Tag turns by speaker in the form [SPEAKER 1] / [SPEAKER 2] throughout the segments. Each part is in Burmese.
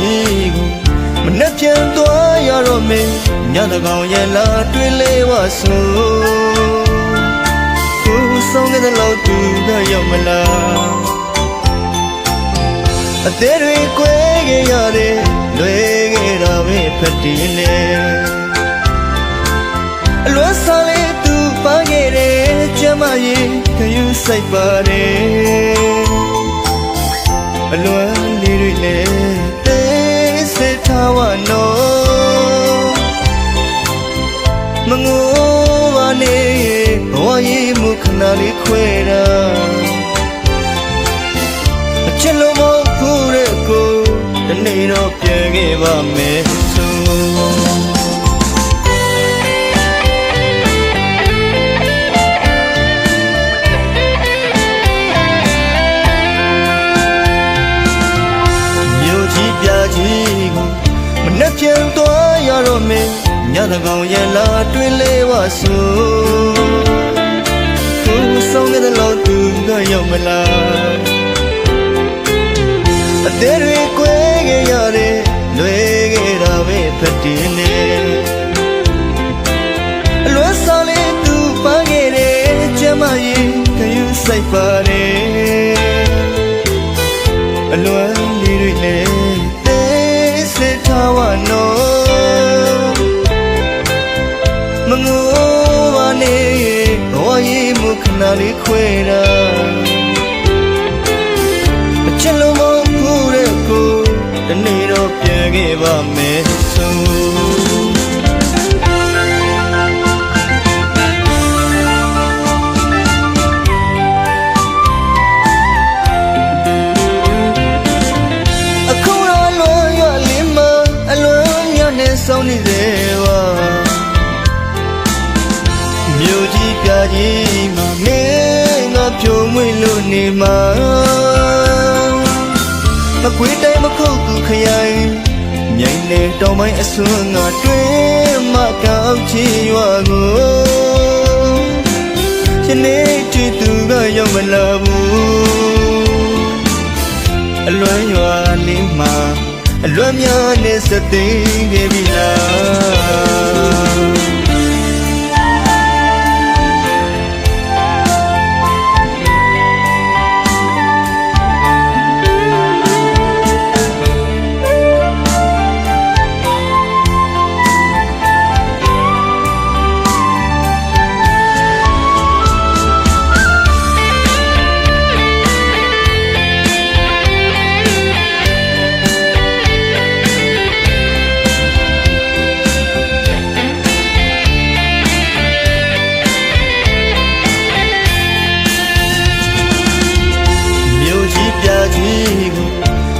[SPEAKER 1] ကြီးကိုမနှက်ပြန်သွားရတော့မင်းညတကောင်ရဲ့လာတွင်လေးဝဆူကိုဆုံးတဲ့လောက်သူကရောက်မလားအသေးတွေကိုယ်ခဲ့ရတယ်လွယ်ခဲ့တာပဲဖတ်တယ်လေအလွမ်းစားလေးသူပါခဲ့တယ်ကျမရဲ့ခယူစိတ်ပါတယ်အလွမ်းလေးတွေလည်းသိစေထားဝနော်မငိုပါနဲ့ဘဝရဲ့မူခဏလေးခွဲတာအချစ်လို့မဟုတ်ဘူးတဲ့ကိုတနေ့တော့ပြန်ခဲ့ပါမယ်ဆိုမနှက်ပြန်သွားရတော့မင်းညတကောင်ရဲ့လာတွင်လေးဝဆူကိုဆုံးတဲ့လောက်သူကရောက်မလားအသေးတွေကိုယ်ခဲ့ရတယ်လွယ်ခဲ့တာပဲဖတ်တယ်လေအလွမ်းစားလေးသူပါခဲ့တယ်ကျမရဲ့ခယူစိတ်ပါတယ်အလွမ်းလေးတွေလည်းစေထားဝနော်မငိုပါနဲ့ဘဝရဲ့မူခဏလေးခွဲတာအချစ်လို့မဟုတ်ဘူးတဲ့ကိုတနေ့တော့ပြန်ခဲ့ပါမယ်ဆိုဆုံးနေသေးပါမြို့ကြီးပြကြီးမှာမင်းကဖြိုမွေ့လို့နေမှာမကွေးတိုင်းမခုတ်သူခရိုင်မြိတ်လေတောင်ပိုင်းအစွန်းငါတွင်မကောက်ချီရွာကိုဒီနေ့တူသူကရောက်မလာဘူးအလွမ်းရွာလေးမှာအလွမ်းများနဲ့စသိမ်းခဲ့ပြီလား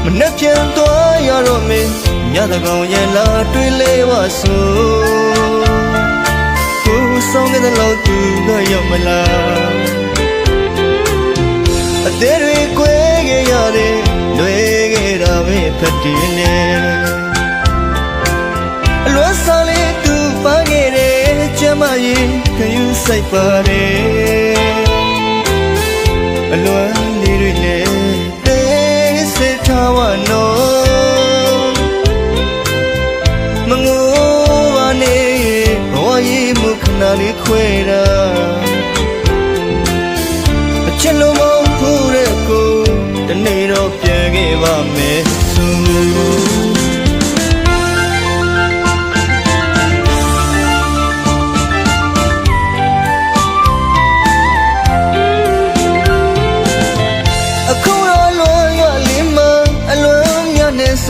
[SPEAKER 1] မနှက်ပြန်သွားရတော့မင်းညတကောင်ရဲ့လာတွင်လေးဝဆူကိုဆုံးတဲ့လောက်သူကရောက်မလားအသေးတွေကိုယ်ခဲ့ရတယ်လွယ်ခဲ့တာပဲဖတ်တယ်လေအလွမ်းစားလေးသူပါခဲ့တယ်ကျမရဲ့ခယူစိတ်ပါတယ်အလွမ်းလေးတွေလည်းစေထားဝနော်မငိုပါနဲ့ဘဝရဲ့မူခဏလေးခွဲတာအချစ်လို့မဟုတ်ဘူးတဲ့ကိုတနေ့တော့ပြန်ခဲ့ပါမယ်ဆို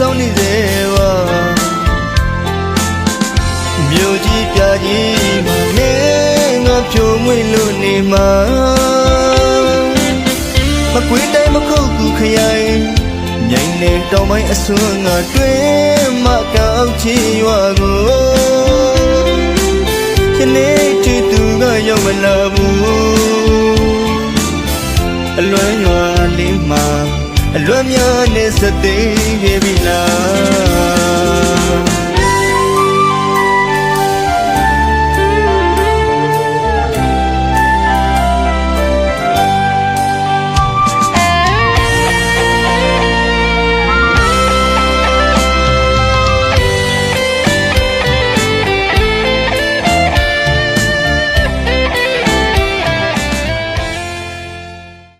[SPEAKER 1] ဆုံးနေသေးပါမြို့ကြီးပြကြီးမှာမင်းကဖြိုမွေ့လို့နေမှာမကွေးတိုင်းမခုတ်သူခရိုင်မြိတ်လေတောင်ပိုင်းအစွန်းငါတွင်မကောက်ချီရွာကိုဒီနေ့တူသူကရောက်မလာဘူးအလွမ်းရွာလေးမှာအလွမ်းများနဲ့စသိမ်းခဲ့ပြီလား